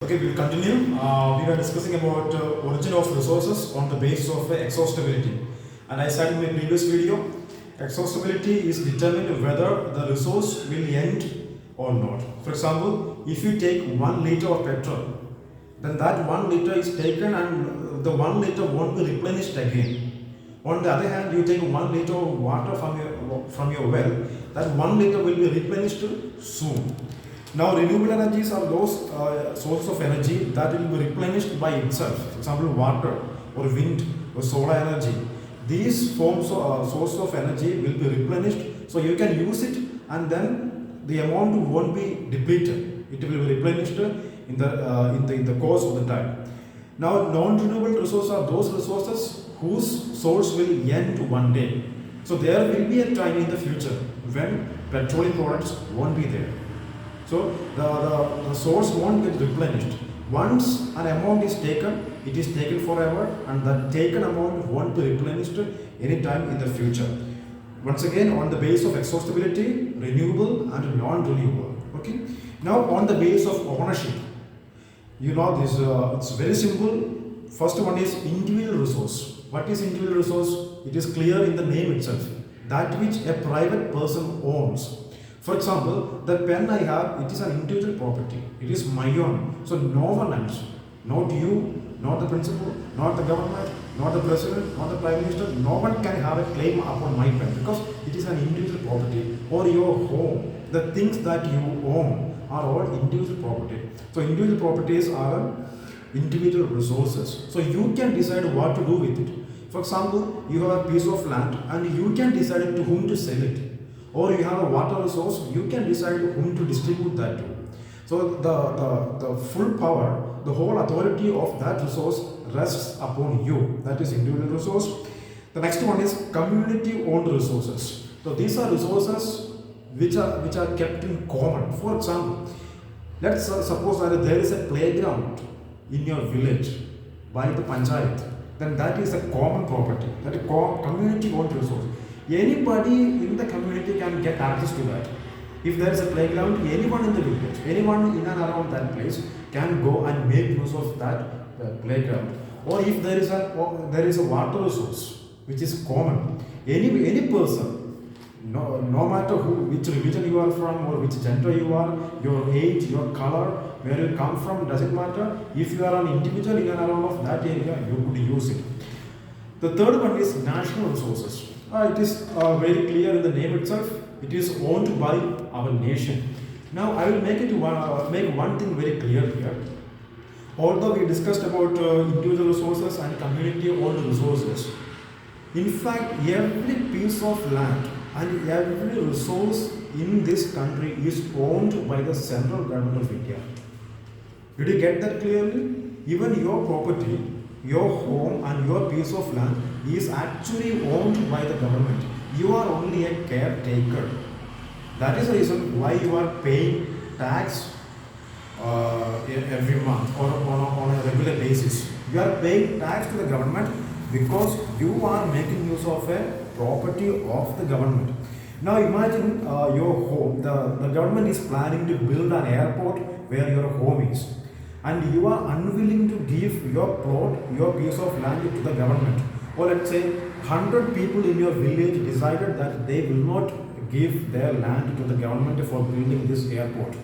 Okay, we'll continue. We were discussing about origin of resources on the basis of exhaustibility. And I said in my previous video, exhaustibility is determined whether the resource will end or not. For example, if you take 1 liter of petrol, then that 1 liter is taken and the 1 liter won't be replenished again. On the other hand, you take 1 liter of water from your well, that 1 liter will be replenished soon. Now, renewable energies are those sources of energy that will be replenished by itself. For example, water or wind or solar energy. These forms of source of energy will be replenished, so you can use it, and then the amount won't be depleted. It will be replenished in the course of the time. Now, non-renewable resources are those resources whose source will end one day. So there will be a time in the future when petroleum products won't be there. So the source won't get replenished. Once an amount is taken, it is taken forever, and the taken amount won't be replenished anytime in the future. Once again, on the base of exhaustibility, renewable and non-renewable. Okay. Now, on the base of ownership, you know this. It's very simple. First one is individual resource. What is individual resource? It is clear in the name itself. That which a private person owns. For example, the pen I have, it is an individual property. It is my own. So no one else, not you, not the principal, not the government, not the president, not the prime minister, no one can have a claim upon my pen because it is an individual property. Or your home, the things that you own are all individual property. So individual properties are individual resources. So you can decide what to do with it. For example, you have a piece of land and you can decide to whom to sell it. Or you have a water resource, you can decide whom to distribute that to. So the full power, the whole authority of that resource rests upon you. That is individual resource. The next one is community owned resources. So these are resources which are kept in common. For example, let's suppose that there is a playground in your village by the panchayat. Then that is a common property, that is community owned resource. Anybody in the community can get access to that. If there is a playground, anyone in the village, anyone in and around that place can go and make use of that playground. Or if there is a water resource which is common, any person, no matter which religion you are from or which gender you are, your age, your color, where you come from, doesn't matter. If you are an individual in and around of that area, you could use it. The third one is national resources. It is very clear in the name itself. It is owned by our nation. Now, I will make one thing very clear here. Although we discussed about individual resources and community-owned resources, in fact, every piece of land and every resource in this country is owned by the central government of India. Did you get that clearly? Even your property, your home and your piece of land is actually owned by the government. You are only a caretaker. That is the reason why you are paying tax every month or on a regular basis. You are paying tax to the government because you are making use of a property of the government. Now imagine your home. The government is planning to build an airport where your home is. And you are unwilling to give your plot, your piece of land to the government. Or let's say 100 people in your village decided that they will not give their land to the government for building this airport.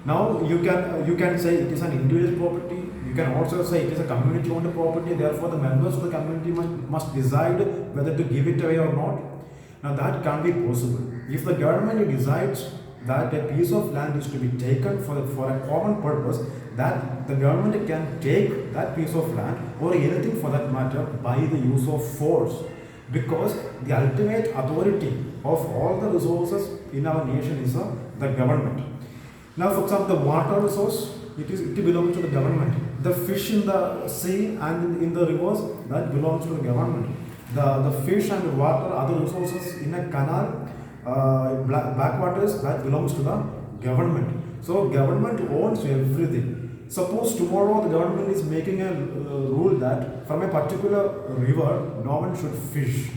Now you can say it is an individual property. You can also say it is a community owned property. Therefore, the members of the community must decide whether to give it away or not. Now that can't be possible. If the government decides that a piece of land is to be taken for a common purpose, that the government can take that piece of land or anything for that matter by the use of force, because the ultimate authority of all the resources in our nation is the government. Now, for example, the water resource, it belongs to the government. The fish in the sea and in the rivers, that belongs to the government. The fish and water, other resources in a canal, backwaters, that belongs to the government. So government owns everything. Suppose tomorrow the government is making a rule that from a particular river no one should fish.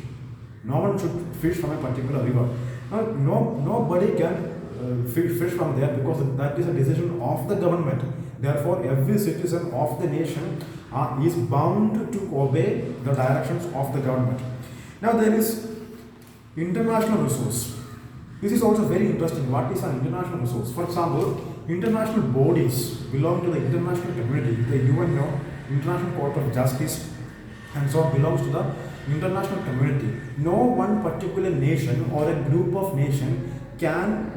No one should fish from a particular river. Now, nobody can fish from there because that is a decision of the government. Therefore, every citizen of the nation is bound to obey the directions of the government. Now, there is international resource. This is also very interesting. What is an international resource? For example, international bodies belong to the international community. The UNO, International Court of Justice, and so on, belongs to the international community. No one particular nation or a group of nations can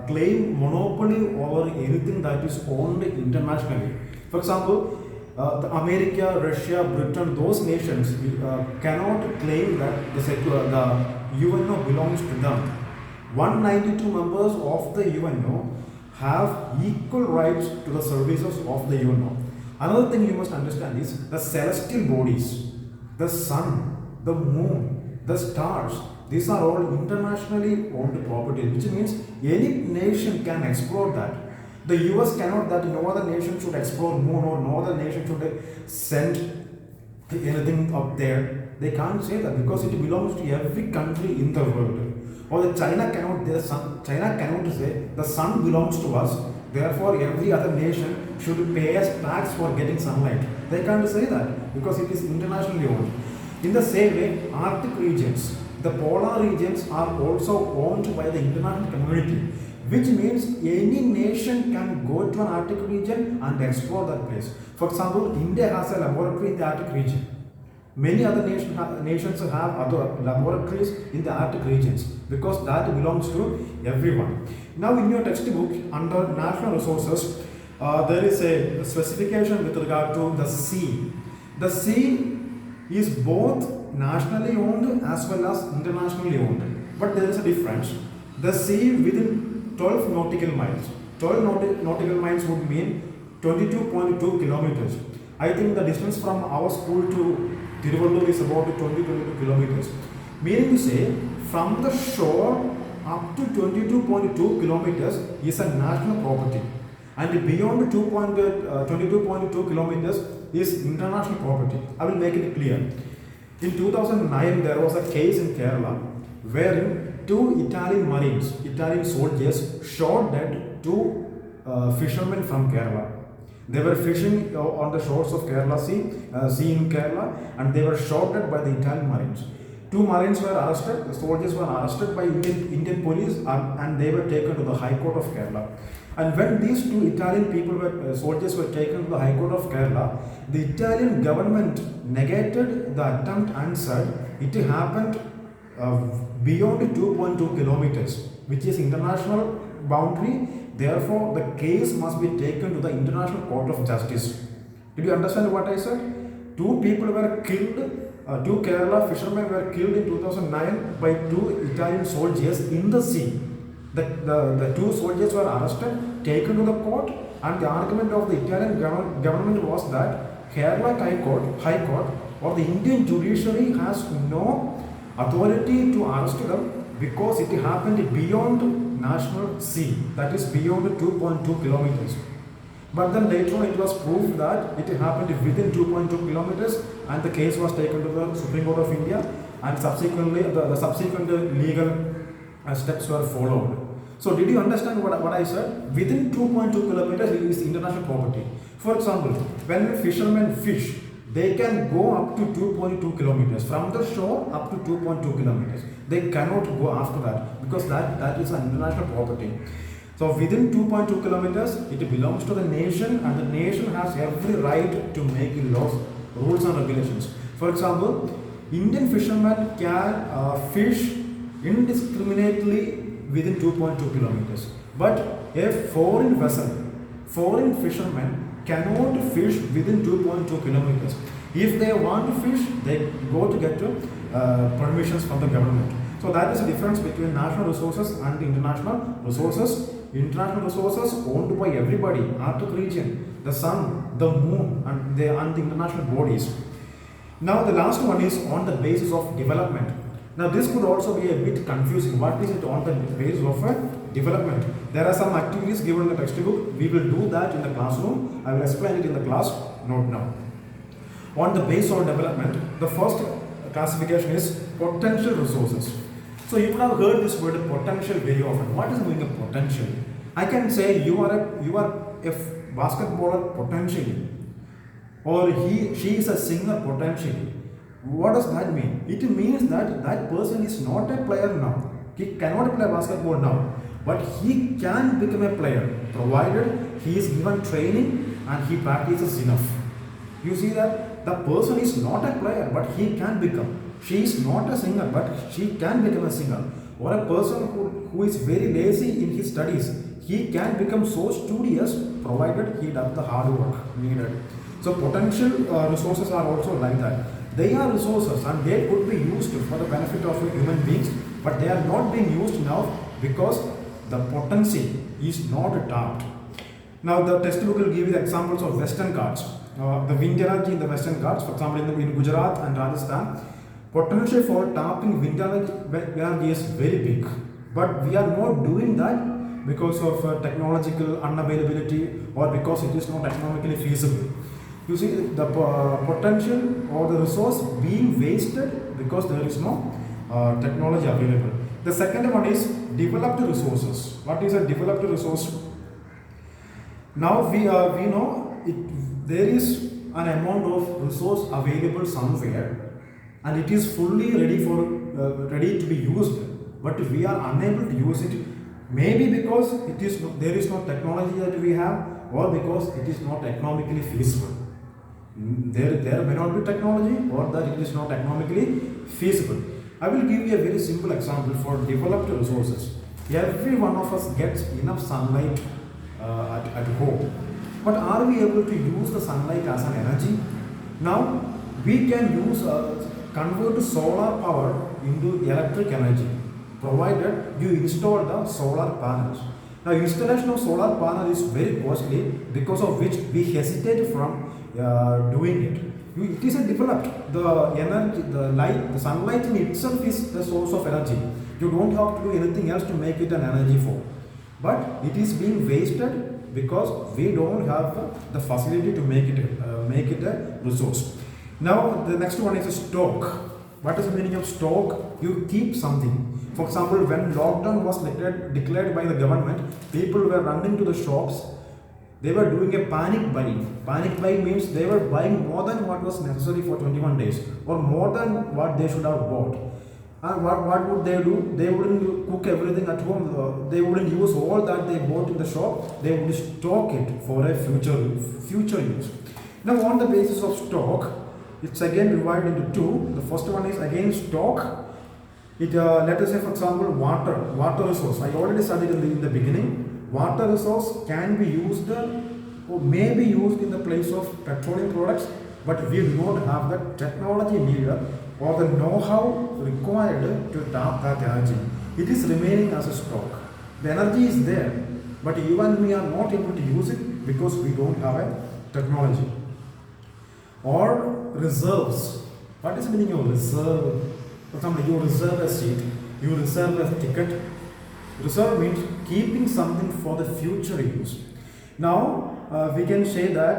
claim monopoly over anything that is owned internationally. For example, America, Russia, Britain, those nations cannot claim that the UNO belongs to them. 192 members of the UNO have equal rights to the services of the UNO. Another thing you must understand is the celestial bodies, the sun, the moon, the stars, these are all internationally owned property, which means any nation can explore that. The US cannot, that no other nation should explore moon or no other nation should send anything up there. They can't say that because it belongs to every country in the world. Or the China cannot say the sun belongs to us, therefore every other nation should pay us tax for getting sunlight. They can't say that because it is internationally owned. In the same way, Arctic regions, the polar regions are also owned by the international community, which means any nation can go to an Arctic region and explore that place. For example, India has a laboratory in the Arctic region. Many other nations have other laboratories in the Arctic regions because that belongs to everyone. Now, in your textbook under national resources, there is a specification with regard to the sea. The sea is both nationally owned as well as internationally owned, but there is a difference. The sea within 12 nautical miles. 12 nautical miles would mean 22.2 kilometers. I think the distance from our school to Tiruvallur is about 22 kilometers. Meaning to say, from the shore up to 22.2 kilometers is a national property, and beyond 22.2 kilometers is international property. I will make it clear. In 2009, there was a case in Kerala wherein two Italian soldiers shot dead two fishermen from Kerala. They were fishing on the shores of Kerala sea in Kerala, and they were shot dead by the Italian Marines. Two Marines were arrested, the soldiers were arrested by Indian police, and they were taken to the High Court of Kerala. And when these two Italian soldiers were taken to the High Court of Kerala, the Italian government negated the attempt and said it happened beyond 2.2 kilometers, which is international boundary. Therefore, the case must be taken to the International Court of Justice. Did you understand what I said? Two people were killed, two Kerala fishermen were killed in 2009 by two Italian soldiers in the sea. The two soldiers were arrested, taken to the court, and the argument of the Italian government was that Kerala High Court or the Indian judiciary has no authority to arrest them because it happened beyond national sea, that is beyond 2.2 kilometers. But then later on it was proved that it happened within 2.2 kilometers, and the case was taken to the Supreme Court of India, and subsequently the subsequent legal steps were followed. So did you understand what I said? Within 2.2 kilometers it is international property. For example, when fishermen fish, they can go up to 2.2 kilometers. From the shore up to 2.2 kilometers. They cannot go after that because that is an international property. So within 2.2 kilometers, it belongs to the nation, and the nation has every right to make laws, rules and regulations. For example, Indian fishermen can fish indiscriminately within 2.2 kilometers. But a foreign vessel, foreign fishermen cannot fish within 2.2 kilometers. If they want to fish, they go to get permissions from the government. So that is the difference between national resources and international resources. International resources owned by everybody, Arctic region, the sun, the moon, and the international bodies. Now the last one is on the basis of development. Now this could also be a bit confusing. What is it on the basis of development? There are some activities given in the textbook. We will do that in the classroom. I will explain it in the class note now. On the basis of development, the first classification is potential resources. So you would have heard this word potential very often. What is meaning of potential? I can say you are a basketballer potentially, or she is a singer potentially. What does that mean? It means that that person is not a player now. He cannot play basketball now, but he can become a player provided he is given training and he practices enough. You see that the person is not a player, but he can become. She is not a singer, but she can become a singer. Or a person who is very lazy in his studies, he can become so studious provided he does the hard work needed. So potential resources are also like that. They are resources and they could be used for the benefit of human beings, but they are not being used now because the potency is not tapped. Now the textbook will give you the examples of Western Ghats. The wind energy in the Western Ghats, for example in Gujarat and Rajasthan, potential for tapping wind energy is very big. But we are not doing that because of technological unavailability or because it is not economically feasible. You see the potential or the resource being wasted because there is no technology available. The second one is developed resources. What is a developed resource? Now we know there is an amount of resource available somewhere and it is fully ready to be used, but we are unable to use it, maybe because there is no technology that we have, or because it is not economically feasible. There may not be technology, or that it is not economically feasible. I will give you a very simple example for developed resources. Every one of us gets enough sunlight at home, but are we able to use the sunlight as an energy? Now we can convert solar power into electric energy provided you install the solar panels. Now installation of solar panel is very costly, because of which we hesitate from doing it. It is a developed, the energy, the light, the sunlight in itself is the source of energy. You don't have to do anything else to make it an energy form. But it is being wasted because we don't have the facility to make it a resource. Now the next one is a stock. What is the meaning of stock? You keep something. For example, when lockdown was declared by the government, people were running to the shops. They were doing a panic buying. Panic buying means they were buying more than what was necessary for 21 days, or more than what they should have bought. And what would they do? They wouldn't cook everything at home. They wouldn't use all that they bought in the shop. They would stock it for a future use. Now on the basis of stock, it's again divided into two. The first one is again stock. Let us say, for example, water resource. I already studied in the beginning. Water resource can be used or may be used in the place of petroleum products, but we do not have the technology needed or the know-how required to tap that energy. It is remaining as a stock. The energy is there, but even we are not able to use it because we don't have a technology. Or reserves. What is the meaning of reserve? For example, you reserve a seat, you reserve a ticket. Reserve means keeping something for the future use. Now we can say that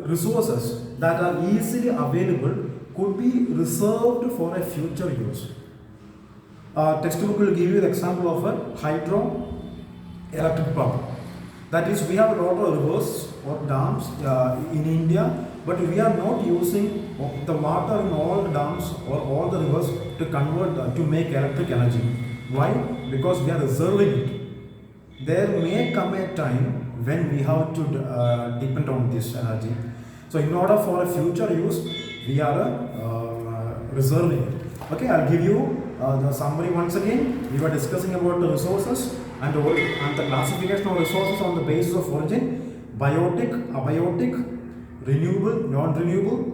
resources that are easily available could be reserved for a future use. Textbook will give you the example of a hydroelectric power. That is, we have a lot of rivers or dams in India, but we are not using the water in all the dams or all the rivers to convert to make electric energy. Why? Because we are reserving it. There may come a time when we have to depend on this energy. So in order for a future use, we are reserving it. Okay, I'll give you the summary once again. We were discussing about the resources and the classification of resources on the basis of origin: biotic, abiotic, renewable, non-renewable.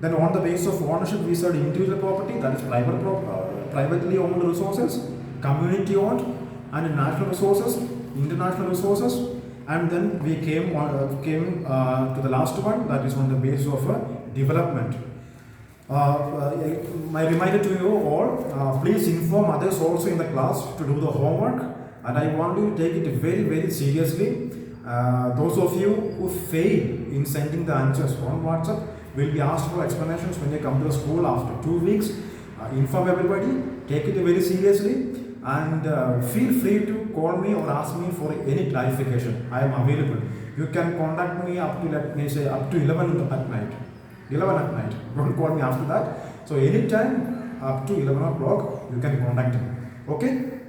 Then on the basis of ownership, we said individual property, that is privately owned resources, community owned, and national resources, international resources. And then we came to the last one, that is on the basis of development. My reminder to you all, please inform others also in the class to do the homework, and I want you to take it very, very seriously. Those of you who fail in sending the answers on WhatsApp will be asked for explanations when they come to the school after 2 weeks. Inform everybody, take it very seriously, and feel free to call me or ask me for any clarification, I am available. You can contact me up to, let me say, up to 11 at night. 11 at night. Don't call me after that. So anytime up to 11 o'clock you can contact me. Okay.